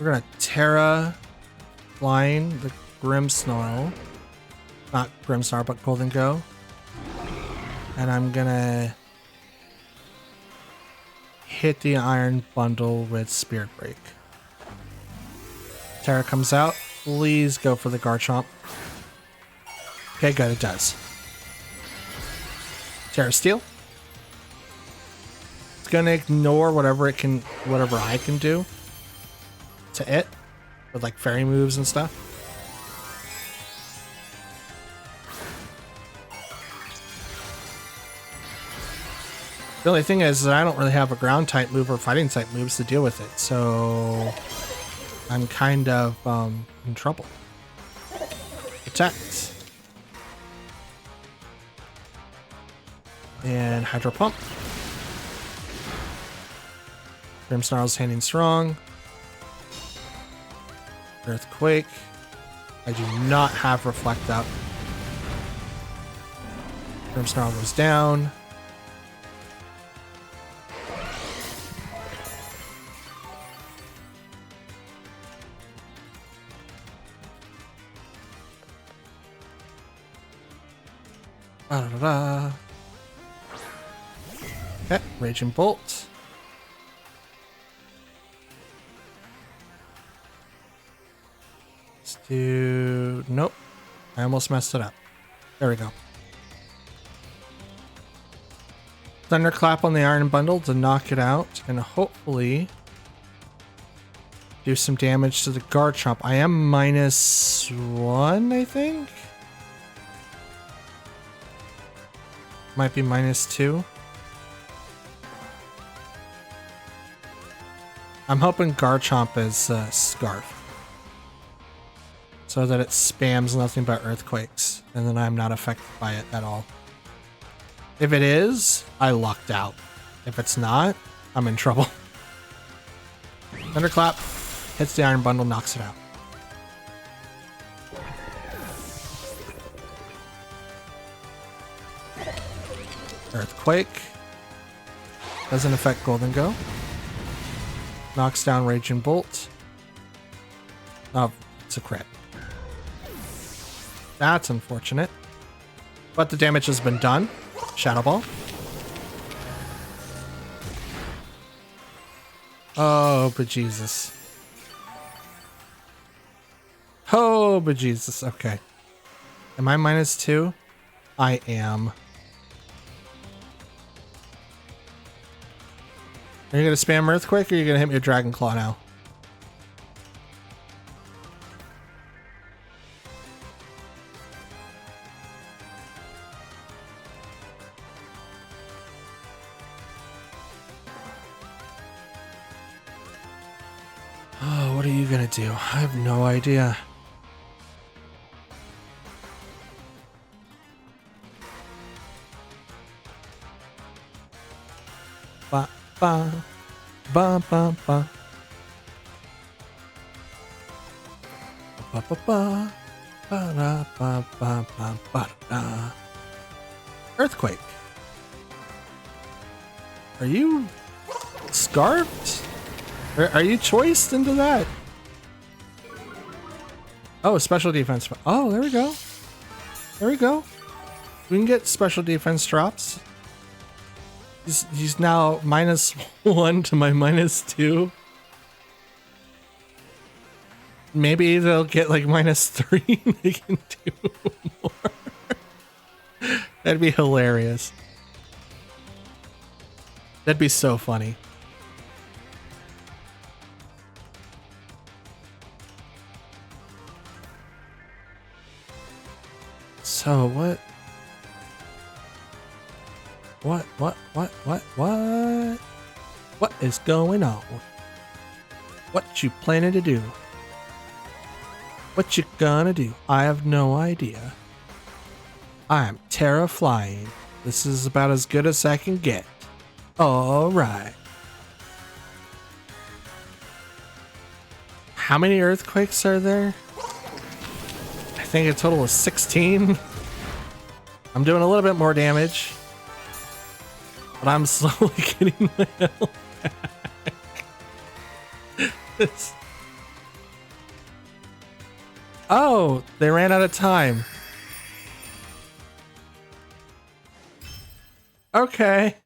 We're gonna Terra Line the Grimmsnarl. Not Grimmsnarl, but Golden Go. And I'm gonna hit the Iron Bundle with Spirit Break. Terra comes out. Please go for the Garchomp. Okay, good, it does. Terra Steel. It's gonna ignore whatever I can do to it with like fairy moves and stuff. The only thing is that I don't really have a ground type move or fighting type moves to deal with it, so I'm kind of in trouble. Protect. And Hydro Pump. Grimmsnarl's handing strong. Earthquake. I do not have Reflect up. Grimmsnarl goes down. Okay, Raging Bolt. Let's do... Nope. I almost messed it up. There we go. Thunderclap on the Iron Bundle to knock it out and hopefully do some damage to the Garchomp. I am -1, I think? Might be -2. I'm hoping Garchomp is Scarf. So that it spams nothing but earthquakes, and then I'm not affected by it at all. If it is, I lucked out. If it's not, I'm in trouble. Thunderclap hits the Iron Bundle, knocks it out. Earthquake. Doesn't affect Golden Go. Knocks down Raging Bolt. Oh, it's a crit. That's unfortunate. But the damage has been done. Shadow Ball. Oh, bejesus. Oh, bejesus. Okay. Am I -2? I am. Are you gonna spam Earthquake or are you gonna hit me with Dragon Claw now? Oh, what are you gonna do? I have no idea. Ba ba ba ba ba ba ba ba ba ba ba ba ba da. Earthquake. Are you scarfed? Are you choiced into that? Oh, special defense. Oh, there we go. There we go. We can get special defense drops. He's now -1 to my -2. Maybe they'll get like -3 and they can do more. That'd be hilarious. That'd be so funny. So what? What is going on? What you planning to do? What you gonna do? I have no idea. I am terrifying. This is about as good as I can get. All right. How many earthquakes are there? I think a total of 16. I'm doing a little bit more damage, but I'm slowly getting my health back. Oh, they ran out of time. Okay.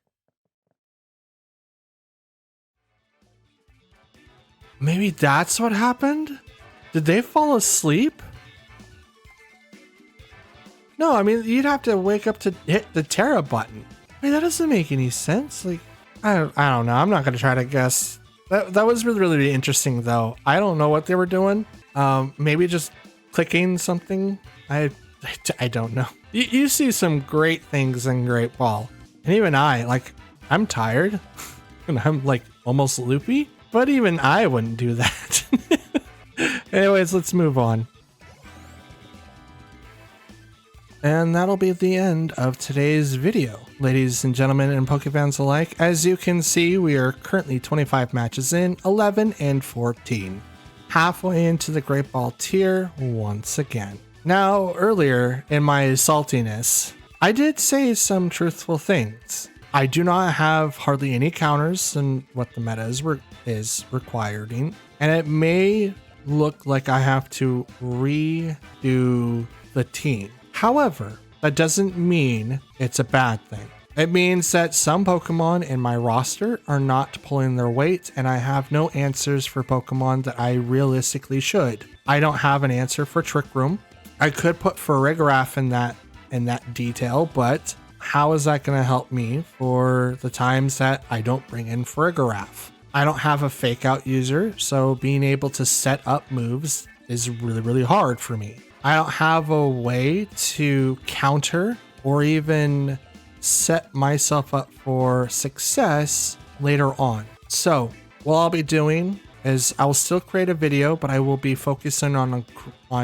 Maybe that's what happened? Did they fall asleep? No, I mean, you'd have to wake up to hit the Terra button. I mean, that doesn't make any sense. Like, I don't know. I'm not going to try to guess. That was really interesting, though. I don't know what they were doing. Maybe just clicking something. I don't know. You see some great things in Great Ball. And even I'm tired. And I'm, like, almost loopy. But even I wouldn't do that. Anyways, let's move on. And that'll be the end of today's video. Ladies and gentlemen and Pokefans alike, as you can see, we are currently 25 matches in, 11 and 14. Halfway into the Great Ball tier once again. Now, earlier in my saltiness, I did say some truthful things. I do not have hardly any counters than what the meta is requiring, and it may look like I have to redo the team. However, that doesn't mean it's a bad thing. It means that some Pokemon in my roster are not pulling their weight, and I have no answers for Pokemon that I realistically should. I don't have an answer for Trick Room. I could put Farigiraf in that detail, but how is that going to help me for the times that I don't bring in Farigiraf? I don't have a fake out user, so being able to set up moves is really hard for me. I don't have a way to counter or even set myself up for success later on. So what I'll be doing is I'll still create a video, but I will be focusing on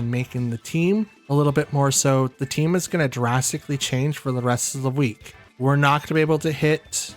making the team a little bit more. So the team is going to drastically change for the rest of the week. We're not going to be able to hit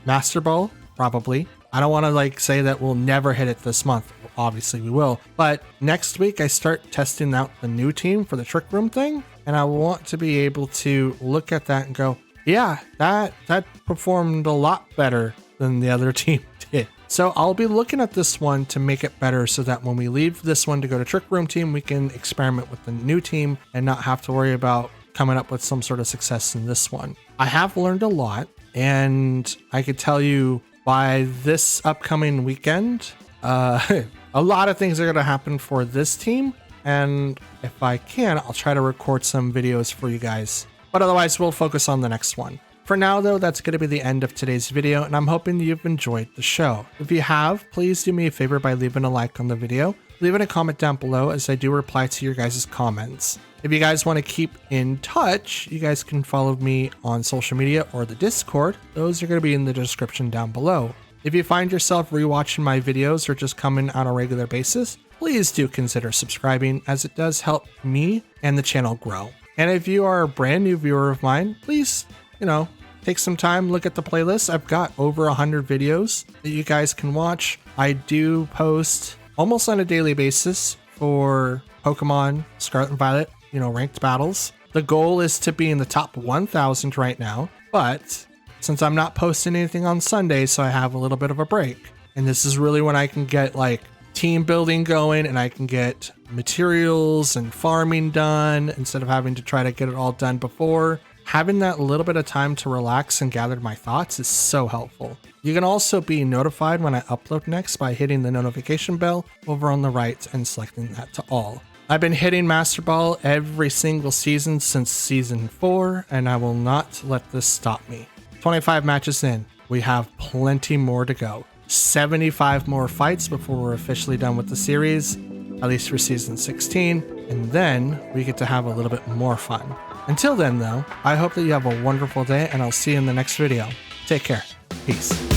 Master Ball, probably. I don't want to say that we'll never hit it this month. Obviously we will, but next week I start testing out the new team for the Trick Room thing, and I want to be able to look at that and go, yeah, that performed a lot better than the other team did. So I'll be looking at this one to make it better so that when we leave this one to go to Trick Room team, we can experiment with the new team and not have to worry about coming up with some sort of success in this one. I have learned a lot, and I could tell you by this upcoming weekend, a lot of things are going to happen for this team, and if I can, I'll try to record some videos for you guys. But otherwise, we'll focus on the next one. For now though, that's going to be the end of today's video, and I'm hoping you've enjoyed the show. If you have, please do me a favor by leaving a like on the video, leaving a comment down below as I do reply to your guys' comments. If you guys want to keep in touch, you guys can follow me on social media or the Discord. Those are going to be in the description down below. If you find yourself rewatching my videos or just coming on a regular basis, please do consider subscribing, as it does help me and the channel grow. And if you are a brand new viewer of mine, please, take some time, look at the playlist. I've got over 100 videos that you guys can watch. I do post almost on a daily basis for Pokemon Scarlet and Violet, ranked battles. The goal is to be in the top 1,000 right now, but since I'm not posting anything on Sunday, so I have a little bit of a break. And this is really when I can get team building going, and I can get materials and farming done instead of having to try to get it all done before. Having that little bit of time to relax and gather my thoughts is so helpful. You can also be notified when I upload next by hitting the notification bell over on the right and selecting that to all. I've been hitting Master Ball every single season since season 4, and I will not let this stop me. 25 matches in, we have plenty more to go. 75 more fights before we're officially done with the series, at least for season 16, and then we get to have a little bit more fun. Until then though, I hope that you have a wonderful day, and I'll see you in the next video. Take care. Peace.